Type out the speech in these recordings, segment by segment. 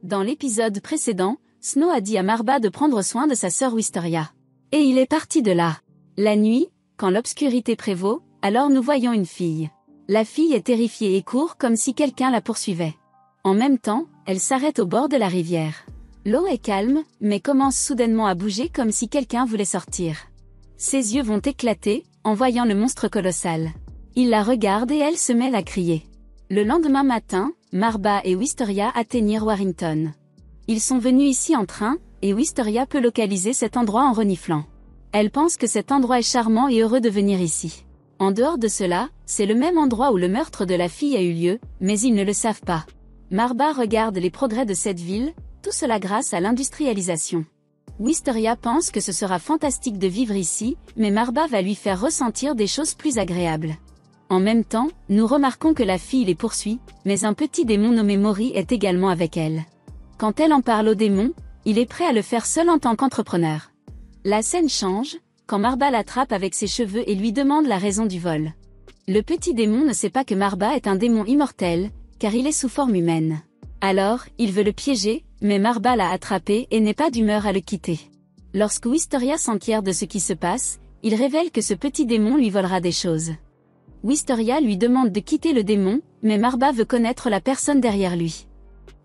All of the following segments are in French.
Dans l'épisode précédent, Snow a dit à Marba de prendre soin de sa sœur Wisteria. Et il est parti de là. La nuit, quand l'obscurité prévaut, alors nous voyons une fille. La fille est terrifiée et court comme si quelqu'un la poursuivait. En même temps, elle s'arrête au bord de la rivière. L'eau est calme, mais commence soudainement à bouger comme si quelqu'un voulait sortir. Ses yeux vont éclater, en voyant le monstre colossal. Il la regarde et elle se met à crier. Le lendemain matin, Marba et Wisteria atteignirent Warrington. Ils sont venus ici en train, et Wisteria peut localiser cet endroit en reniflant. Elle pense que cet endroit est charmant et heureux de venir ici. En dehors de cela, c'est le même endroit où le meurtre de la fille a eu lieu, mais ils ne le savent pas. Marba regarde les progrès de cette ville, tout cela grâce à l'industrialisation. Wisteria pense que ce sera fantastique de vivre ici, mais Marba va lui faire ressentir des choses plus agréables. En même temps, nous remarquons que la fille les poursuit, mais un petit démon nommé Mori est également avec elle. Quand elle en parle au démon, il est prêt à le faire seul en tant qu'entrepreneur. La scène change, quand Marba l'attrape avec ses cheveux et lui demande la raison du vol. Le petit démon ne sait pas que Marba est un démon immortel, car il est sous forme humaine. Alors, il veut le piéger, mais Marba l'a attrapé et n'est pas d'humeur à le quitter. Lorsque Wisteria s'enquiert de ce qui se passe, il révèle que ce petit démon lui volera des choses. Wisteria lui demande de quitter le démon, mais Marba veut connaître la personne derrière lui.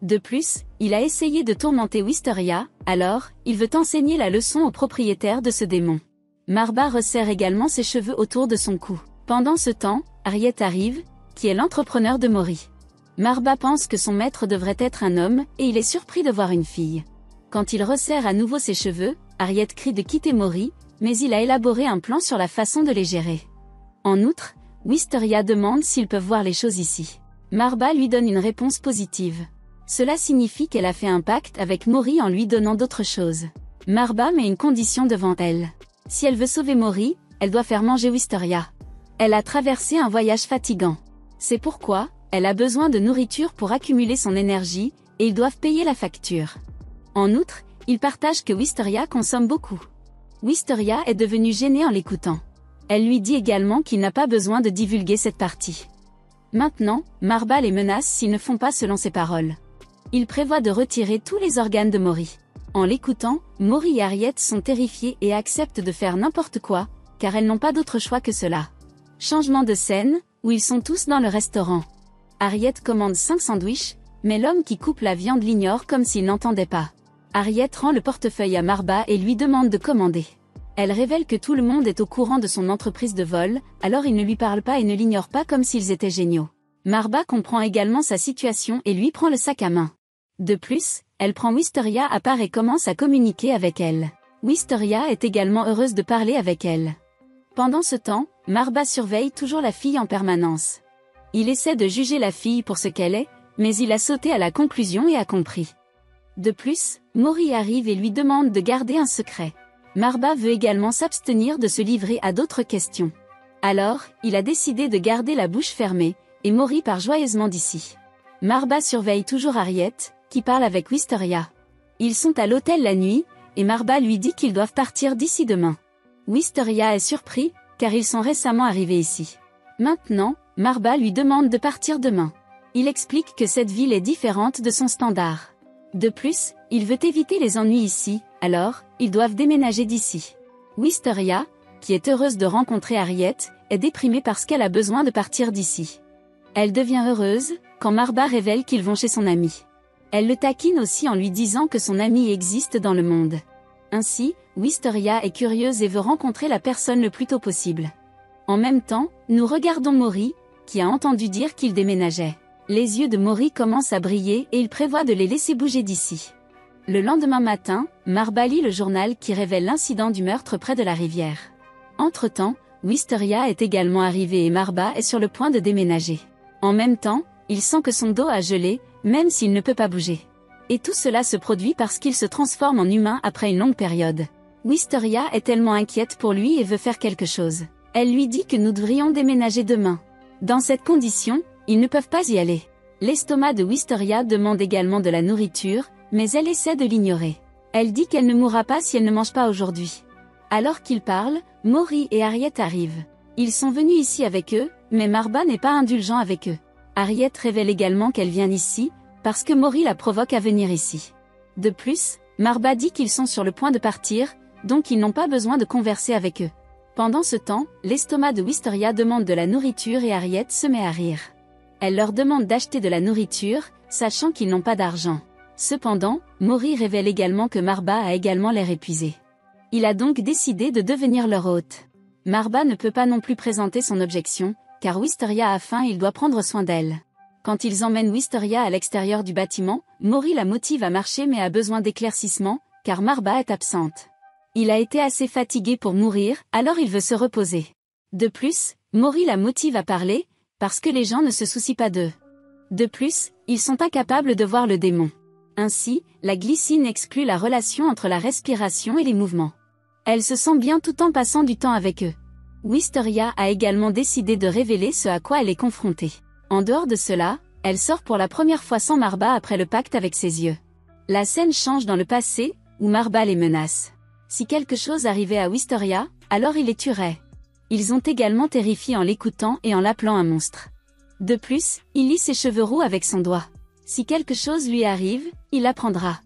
De plus, il a essayé de tourmenter Wisteria, alors, il veut enseigner la leçon au propriétaire de ce démon. Marba resserre également ses cheveux autour de son cou. Pendant ce temps, Harriet arrive, qui est l'entrepreneur de Mori. Marba pense que son maître devrait être un homme, et il est surpris de voir une fille. Quand il resserre à nouveau ses cheveux, Harriet crie de quitter Mori, mais il a élaboré un plan sur la façon de les gérer. En outre, Wisteria demande s'ils peuvent voir les choses ici. Marba lui donne une réponse positive. Cela signifie qu'elle a fait un pacte avec Mori en lui donnant d'autres choses. Marba met une condition devant elle. Si elle veut sauver Mori, elle doit faire manger Wisteria. Elle a traversé un voyage fatigant. C'est pourquoi, elle a besoin de nourriture pour accumuler son énergie, et ils doivent payer la facture. En outre, ils partagent que Wisteria consomme beaucoup. Wisteria est devenue gênée en l'écoutant. Elle lui dit également qu'il n'a pas besoin de divulguer cette partie. Maintenant, Marba les menace s'ils ne font pas selon ses paroles. Il prévoit de retirer tous les organes de Mori. En l'écoutant, Mori et Harriet sont terrifiées et acceptent de faire n'importe quoi, car elles n'ont pas d'autre choix que cela. Changement de scène, où ils sont tous dans le restaurant. Harriet commande 5 sandwichs, mais l'homme qui coupe la viande l'ignore comme s'il n'entendait pas. Harriet rend le portefeuille à Marba et lui demande de commander. Elle révèle que tout le monde est au courant de son entreprise de vol, alors ils ne lui parlent pas et ne l'ignorent pas comme s'ils étaient géniaux. Marba comprend également sa situation et lui prend le sac à main. De plus, elle prend Wisteria à part et commence à communiquer avec elle. Wisteria est également heureuse de parler avec elle. Pendant ce temps, Marba surveille toujours la fille en permanence. Il essaie de juger la fille pour ce qu'elle est, mais il a sauté à la conclusion et a compris. De plus, Mori arrive et lui demande de garder un secret. Marba veut également s'abstenir de se livrer à d'autres questions. Alors, il a décidé de garder la bouche fermée, et Mori part joyeusement d'ici. Marba surveille toujours Harriet, qui parle avec Wisteria. Ils sont à l'hôtel la nuit, et Marba lui dit qu'ils doivent partir d'ici demain. Wisteria est surpris, car ils sont récemment arrivés ici. Maintenant, Marba lui demande de partir demain. Il explique que cette ville est différente de son standard. De plus, il veut éviter les ennuis ici, alors, ils doivent déménager d'ici. Wisteria, qui est heureuse de rencontrer Harriet, est déprimée parce qu'elle a besoin de partir d'ici. Elle devient heureuse, quand Marba révèle qu'ils vont chez son ami. Elle le taquine aussi en lui disant que son ami existe dans le monde. Ainsi, Wisteria est curieuse et veut rencontrer la personne le plus tôt possible. En même temps, nous regardons Mori, qui a entendu dire qu'il déménageait. Les yeux de Mori commencent à briller et il prévoit de les laisser bouger d'ici. Le lendemain matin, Marba lit le journal qui révèle l'incident du meurtre près de la rivière. Entre-temps, Wisteria est également arrivée et Marba est sur le point de déménager. En même temps, il sent que son dos a gelé, même s'il ne peut pas bouger. Et tout cela se produit parce qu'il se transforme en humain après une longue période. Wisteria est tellement inquiète pour lui et veut faire quelque chose. Elle lui dit que nous devrions déménager demain. Dans cette condition, ils ne peuvent pas y aller. L'estomac de Wisteria demande également de la nourriture, mais elle essaie de l'ignorer. Elle dit qu'elle ne mourra pas si elle ne mange pas aujourd'hui. Alors qu'ils parlent, Mori et Harriet arrivent. Ils sont venus ici avec eux, mais Marba n'est pas indulgent avec eux. Harriet révèle également qu'elle vient ici, parce que Mori la provoque à venir ici. De plus, Marba dit qu'ils sont sur le point de partir, donc ils n'ont pas besoin de converser avec eux. Pendant ce temps, l'estomac de Wisteria demande de la nourriture et Harriet se met à rire. Elle leur demande d'acheter de la nourriture, sachant qu'ils n'ont pas d'argent. Cependant, Mori révèle également que Marba a également l'air épuisé. Il a donc décidé de devenir leur hôte. Marba ne peut pas non plus présenter son objection, car Wisteria a faim et il doit prendre soin d'elle. Quand ils emmènent Wisteria à l'extérieur du bâtiment, Mori la motive à marcher mais a besoin d'éclaircissement, car Marba est absente. Il a été assez fatigué pour mourir, alors il veut se reposer. De plus, Mori la motive à parler, parce que les gens ne se soucient pas d'eux. De plus, ils sont incapables de voir le démon. Ainsi, la glycine exclut la relation entre la respiration et les mouvements. Elle se sent bien tout en passant du temps avec eux. Wisteria a également décidé de révéler ce à quoi elle est confrontée. En dehors de cela, elle sort pour la première fois sans Marba après le pacte avec ses yeux. La scène change dans le passé, où Marba les menace. Si quelque chose arrivait à Wisteria, alors il les tuerait. Ils ont également terrifié en l'écoutant et en l'appelant un monstre. De plus, il lie ses cheveux roux avec son doigt. Si quelque chose lui arrive, il l'apprendra.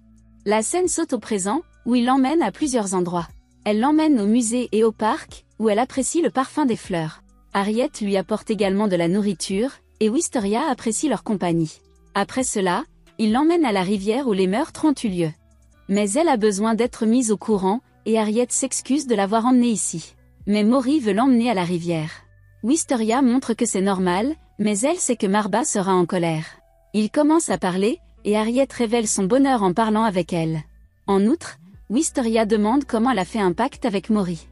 La scène saute au présent, où il l'emmène à plusieurs endroits. Elle l'emmène au musée et au parc, où elle apprécie le parfum des fleurs. Harriet lui apporte également de la nourriture, et Wisteria apprécie leur compagnie. Après cela, il l'emmène à la rivière où les meurtres ont eu lieu. Mais elle a besoin d'être mise au courant, et Harriet s'excuse de l'avoir emmenée ici. Mais Mori veut l'emmener à la rivière. Wisteria montre que c'est normal, mais elle sait que Marba sera en colère. Il commence à parler, et Harriet révèle son bonheur en parlant avec elle. En outre, Wisteria demande comment elle a fait un pacte avec Mori.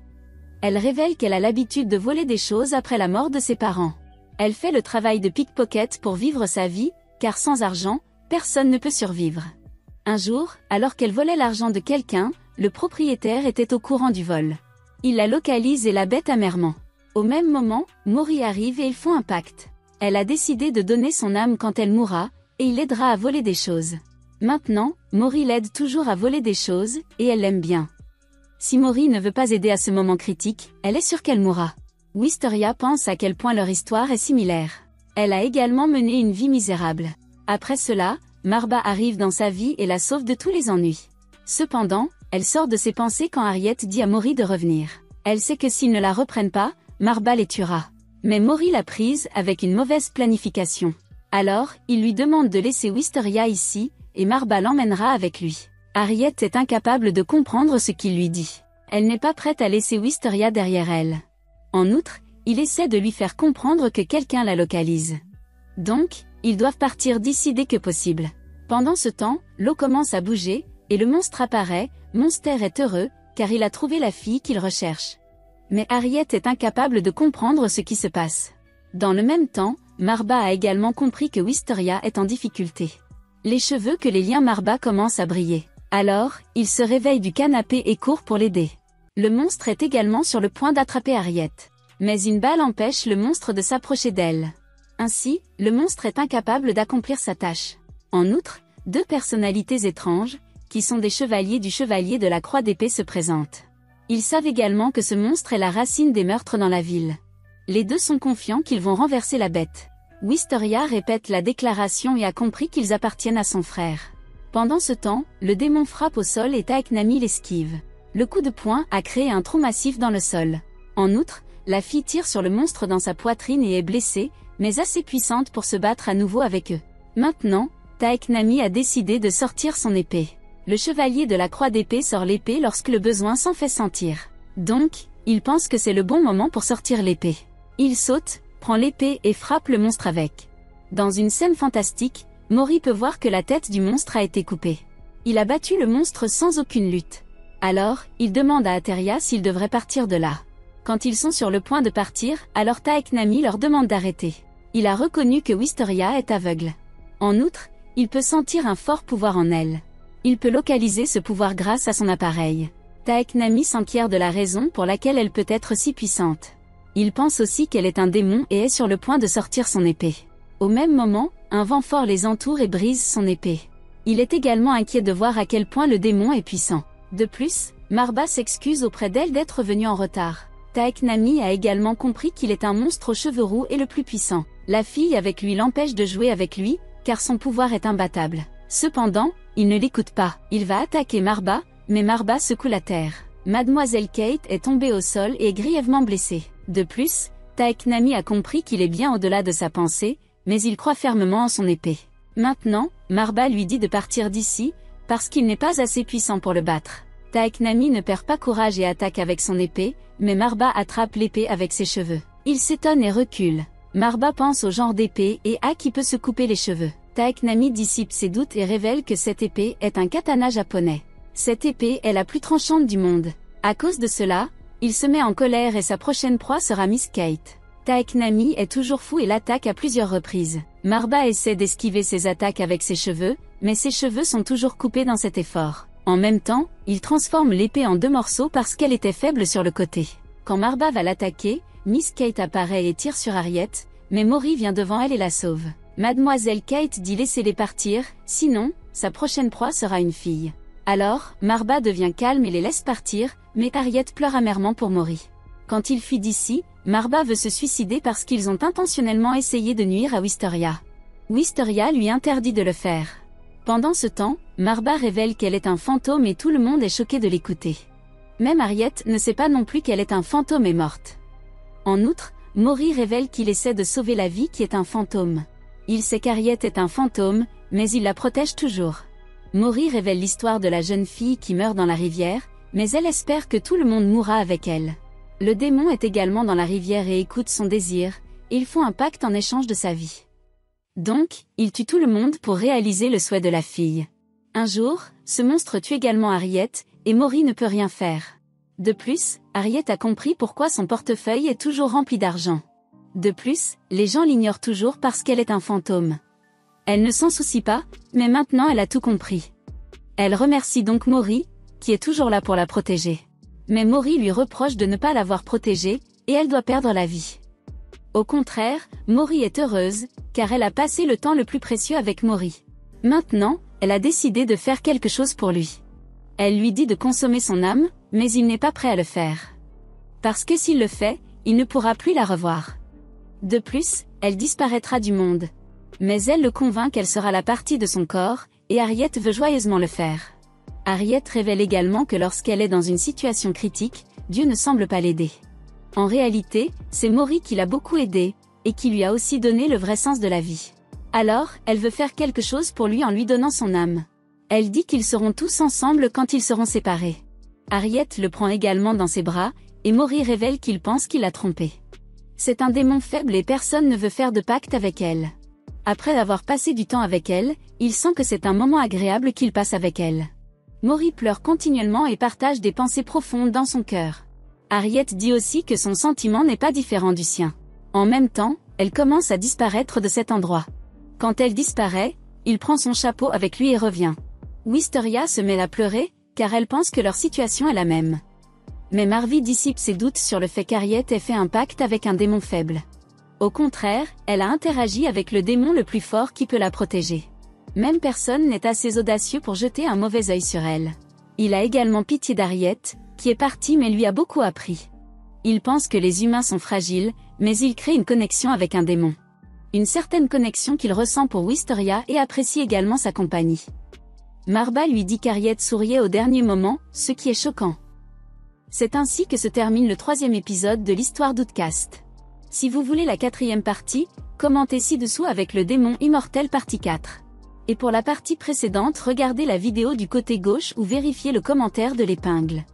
Elle révèle qu'elle a l'habitude de voler des choses après la mort de ses parents. Elle fait le travail de pickpocket pour vivre sa vie, car sans argent, personne ne peut survivre. Un jour, alors qu'elle volait l'argent de quelqu'un, le propriétaire était au courant du vol. Il la localise et la bête amèrement. Au même moment, Mori arrive et ils font un pacte. Elle a décidé de donner son âme quand elle mourra, et il l'aidera à voler des choses. Maintenant, Mori l'aide toujours à voler des choses, et elle l'aime bien. Si Mori ne veut pas aider à ce moment critique, elle est sûre qu'elle mourra. Wisteria pense à quel point leur histoire est similaire. Elle a également mené une vie misérable. Après cela, Marba arrive dans sa vie et la sauve de tous les ennuis. Cependant, elle sort de ses pensées quand Harriet dit à Mori de revenir. Elle sait que s'ils ne la reprennent pas, Marba les tuera. Mais Mori l'a prise avec une mauvaise planification. Alors, il lui demande de laisser Wisteria ici, et Marba l'emmènera avec lui. Harriet est incapable de comprendre ce qu'il lui dit. Elle n'est pas prête à laisser Wisteria derrière elle. En outre, il essaie de lui faire comprendre que quelqu'un la localise. Donc, ils doivent partir d'ici dès que possible. Pendant ce temps, l'eau commence à bouger, et le monstre apparaît. Monster est heureux, car il a trouvé la fille qu'il recherche. Mais Harriet est incapable de comprendre ce qui se passe. Dans le même temps, Marba a également compris que Wisteria est en difficulté. Les cheveux que les liens Marba commencent à briller. Alors, il se réveille du canapé et court pour l'aider. Le monstre est également sur le point d'attraper Harriet. Mais une balle empêche le monstre de s'approcher d'elle. Ainsi, le monstre est incapable d'accomplir sa tâche. En outre, deux personnalités étranges, qui sont des chevaliers du chevalier de la croix d'épée se présentent. Ils savent également que ce monstre est la racine des meurtres dans la ville. Les deux sont confiants qu'ils vont renverser la bête. Wisteria répète la déclaration et a compris qu'ils appartiennent à son frère. Pendant ce temps, le démon frappe au sol et Taeknami l'esquive. Le coup de poing a créé un trou massif dans le sol. En outre, la fille tire sur le monstre dans sa poitrine et est blessée, mais assez puissante pour se battre à nouveau avec eux. Maintenant, Taeknami a décidé de sortir son épée. Le chevalier de la croix d'épée sort l'épée lorsque le besoin s'en fait sentir. Donc, il pense que c'est le bon moment pour sortir l'épée. Il saute, prend l'épée et frappe le monstre avec. Dans une scène fantastique, Mori peut voir que la tête du monstre a été coupée. Il a battu le monstre sans aucune lutte. Alors, il demande à Ateria s'ils devraient partir de là. Quand ils sont sur le point de partir, alors Taeknami leur demande d'arrêter. Il a reconnu que Wisteria est aveugle. En outre, il peut sentir un fort pouvoir en elle. Il peut localiser ce pouvoir grâce à son appareil. Taeknami s'enquiert de la raison pour laquelle elle peut être si puissante. Il pense aussi qu'elle est un démon et est sur le point de sortir son épée. Au même moment, un vent fort les entoure et brise son épée. Il est également inquiet de voir à quel point le démon est puissant. De plus, Marba s'excuse auprès d'elle d'être venue en retard. Taeknami a également compris qu'il est un monstre aux cheveux roux et le plus puissant. La fille avec lui l'empêche de jouer avec lui, car son pouvoir est imbattable. Cependant, il ne l'écoute pas. Il va attaquer Marba, mais Marba secoue la terre. Mademoiselle Kate est tombée au sol et est grièvement blessée. De plus, Taek Nami a compris qu'il est bien au-delà de sa pensée, mais il croit fermement en son épée. Maintenant, Marba lui dit de partir d'ici, parce qu'il n'est pas assez puissant pour le battre. Taek Nami ne perd pas courage et attaque avec son épée, mais Marba attrape l'épée avec ses cheveux. Il s'étonne et recule. Marba pense au genre d'épée et à qui peut se couper les cheveux. Taek Nami dissipe ses doutes et révèle que cette épée est un katana japonais. Cette épée est la plus tranchante du monde. À cause de cela, il se met en colère et sa prochaine proie sera Miss Kate. Taek Nami est toujours fou et l'attaque à plusieurs reprises. Marba essaie d'esquiver ses attaques avec ses cheveux, mais ses cheveux sont toujours coupés dans cet effort. En même temps, il transforme l'épée en 2 morceaux parce qu'elle était faible sur le côté. Quand Marba va l'attaquer, Miss Kate apparaît et tire sur Harriet, mais Mori vient devant elle et la sauve. Mademoiselle Kate dit laissez-les partir, sinon, sa prochaine proie sera une fille. Alors, Marba devient calme et les laisse partir, mais Harriet pleure amèrement pour Mori. Quand il fuit d'ici, Marba veut se suicider parce qu'ils ont intentionnellement essayé de nuire à Wisteria. Wisteria lui interdit de le faire. Pendant ce temps, Marba révèle qu'elle est un fantôme et tout le monde est choqué de l'écouter. Même Harriet ne sait pas non plus qu'elle est un fantôme et morte. En outre, Mori révèle qu'il essaie de sauver la vie qui est un fantôme. Il sait qu'Harriet est un fantôme, mais il la protège toujours. Mori révèle l'histoire de la jeune fille qui meurt dans la rivière, mais elle espère que tout le monde mourra avec elle. Le démon est également dans la rivière et écoute son désir, et ils font un pacte en échange de sa vie. Donc, il tue tout le monde pour réaliser le souhait de la fille. Un jour, ce monstre tue également Harriet, et Mori ne peut rien faire. De plus, Harriet a compris pourquoi son portefeuille est toujours rempli d'argent. De plus, les gens l'ignorent toujours parce qu'elle est un fantôme. Elle ne s'en soucie pas, mais maintenant elle a tout compris. Elle remercie donc Mori, qui est toujours là pour la protéger. Mais Mori lui reproche de ne pas l'avoir protégée, et elle doit perdre la vie. Au contraire, Mori est heureuse, car elle a passé le temps le plus précieux avec Mori. Maintenant, elle a décidé de faire quelque chose pour lui. Elle lui dit de consommer son âme, mais il n'est pas prêt à le faire. Parce que s'il le fait, il ne pourra plus la revoir. De plus, elle disparaîtra du monde. Mais elle le convainc qu'elle sera la partie de son corps, et Harriet veut joyeusement le faire. Harriet révèle également que lorsqu'elle est dans une situation critique, Dieu ne semble pas l'aider. En réalité, c'est Mori qui l'a beaucoup aidée, et qui lui a aussi donné le vrai sens de la vie. Alors, elle veut faire quelque chose pour lui en lui donnant son âme. Elle dit qu'ils seront tous ensemble quand ils seront séparés. Harriet le prend également dans ses bras, et Mori révèle qu'il pense qu'il l'a trompée. C'est un démon faible et personne ne veut faire de pacte avec elle. Après avoir passé du temps avec elle, il sent que c'est un moment agréable qu'il passe avec elle. Mori pleure continuellement et partage des pensées profondes dans son cœur. Harriet dit aussi que son sentiment n'est pas différent du sien. En même temps, elle commence à disparaître de cet endroit. Quand elle disparaît, il prend son chapeau avec lui et revient. Wisteria se met à pleurer, car elle pense que leur situation est la même. Mais Marvi dissipe ses doutes sur le fait qu'Harriet ait fait un pacte avec un démon faible. Au contraire, elle a interagi avec le démon le plus fort qui peut la protéger. Même personne n'est assez audacieux pour jeter un mauvais œil sur elle. Il a également pitié d'Harriet, qui est partie mais lui a beaucoup appris. Il pense que les humains sont fragiles, mais il crée une connexion avec un démon. Une certaine connexion qu'il ressent pour Wisteria et apprécie également sa compagnie. Marba lui dit qu'Harriet souriait au dernier moment, ce qui est choquant. C'est ainsi que se termine le 3e épisode de l'histoire d'Outcast. Si vous voulez la 4e partie, commentez ci-dessous avec le démon immortel partie 4. Et pour la partie précédente, regardez la vidéo du côté gauche ou vérifiez le commentaire de l'épingle.